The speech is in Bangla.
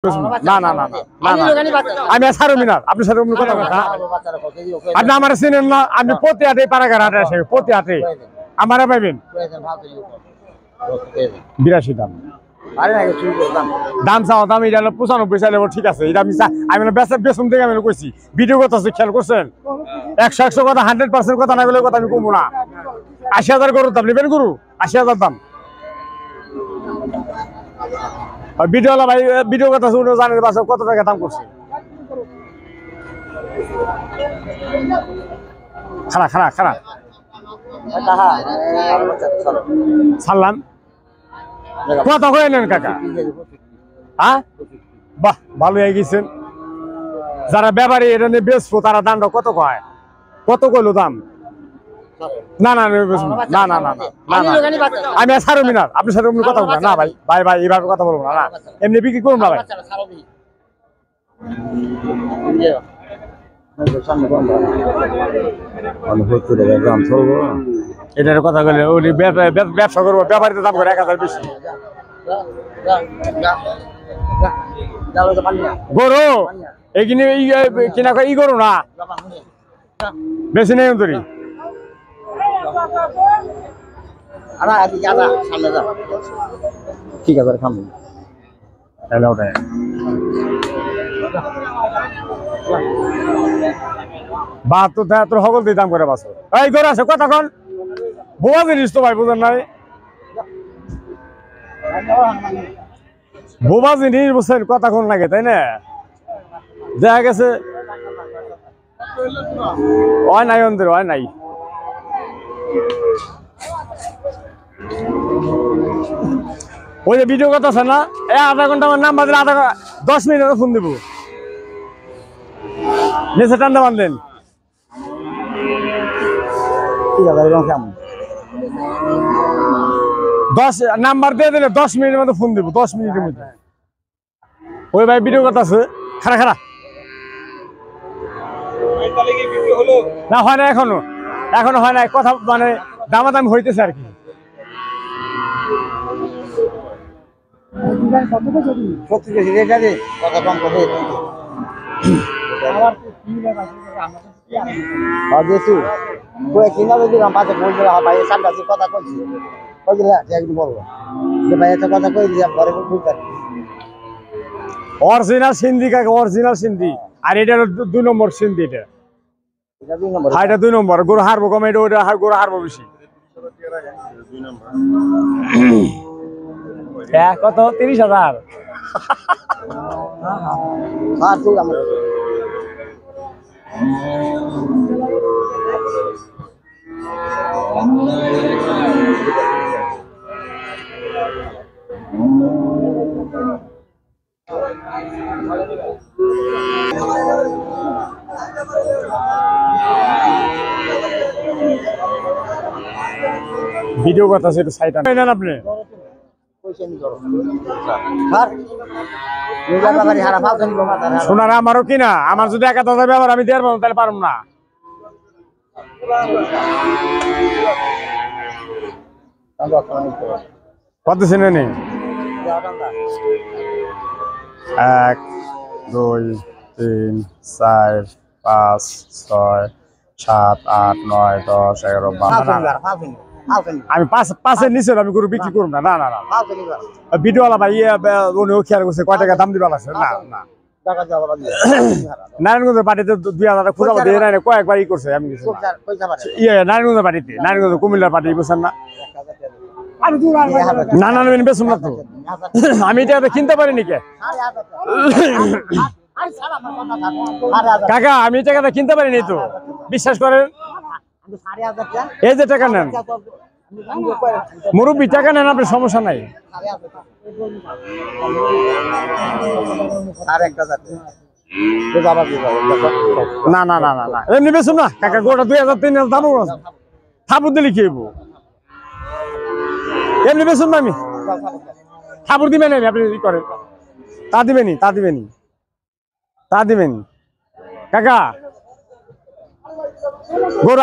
না না না আমি ছাড়বি না আপনি সাথে কথা আপনি আমার চিনেন না আমি প্রতি হাটে পাড়াঘাট হাটে আসি প্রতি হাটে আমারে পাইবেন 82 দাম দাম চাও দাম এটা 95 চাইলে ঠিক আছে এটা আমি বেসন থেকে আমি কইছি ভিডিও কথা খেয়াল করছেন 100 কথা 100% কথা না বলে কথা আমি কমবো না 80,000 গরুর দাম নেবেন গরু 80,000 দাম ভিডিওলা ভাই ভিডিও কথা শুনে জানেন বাসা কত টাকা দাম করছে খারা খারা খারা সালাম কত কইলেন কাকা হ্যাঁ বাহ ভালো হয়ে গেছেন যারা ব্যাপারী এটা নিয়ে বেচবো তারা দামটা কত কয় কত কইলো দাম না না না না না আমি ছাড়বি না আপনার সাথে কথা বলবো না ভাই ভাই ভাই এইভাবে কথা বলবো না এমনি বিক্রি করুন না ভাই এটার কথা বলে উনি ব্যবসা করবো ব্যাপারীতে দাম করে 1000 বেশি গরু এখানে কিনা ই গরু না বেশি নেই অন্তরি ঠিক আছে খাম বাহাত্তর তোর সকল দিয়ে দাম করে বাস এই গরু আছে কতক্ষণ বোঝা জিনিস তো ভাই বোঝেন নাই বোবা জিনিস বুঝছেন কতক্ষণ লাগে তাই না দেখা গেছে হয় নাই অন্তর হয় নাই ওই যে ভিডিও কথা আছে না আধা ঘন্টা আমার নাম বাজলে 10 মিনিট ফোন দিব নিচে টান্দা বাঁধলেন ঠিক আছে 10 নাম্বার দিয়ে দিলে 10 মিনিটের মধ্যে ফোন দিব 10 মিনিটের মধ্যে ওই ভাই ভিডিও কথা আছে খারা খারা না হয় না এখনো হয় না কথা মানে দামাদামি হইতেছে আর কি অরিজিনাল সিন্ধি কাকে অরিজিনাল সিন্ধি আর এটা 2 নম্বর সিন্ধি এটা এটা 2 নম্বর গরু হারবো কম এটা ওটা গরু হারবো বেশি কত 30,000 ভিডিও কথা সেটা সাইট আনেন আপনি শোনার আমারও কিনা আমার যদি 1000 ব্যবহার আমি দেওয়ার তাহলে পারব না কত শুনে নেই 1 2 3 4 5 6 7 8 9 10 11 12 আমি পাঁচের নিচে আমি গরু বিক্রি করব না না না না ভিডিওওয়ালা ভাই উনিও খেয়াল করছে কয় টাকা দাম দিবা লাগছে না না নারায়ণগঞ্জের বাড়িতে 2000 টাকা খুঁজা দিয়ে নাই কয়েকবার ই করছে আমি নারায়ণগঞ্জের বাড়িতে নারায়ণগঞ্জ কুমিল্লার বাড়ি বুঝছেন না না না বেসুন না তো আমি এটা কিনতে পারিনি কে কাকা আমি টাকাটা কিনতে পারিনি তো বিশ্বাস করেন এই যে টাকা নেন মুরব্বী টাকা নেন আপনার সমস্যা নাই না না না না না এমনি বেশুন না কাকা গোটা 2000 3000 দাম থাপুর দিলে কি হইব এমনি বেশুন না আমি থাপুর দিবেন আপনি ই করেন তা দিবেনি কাকা গরু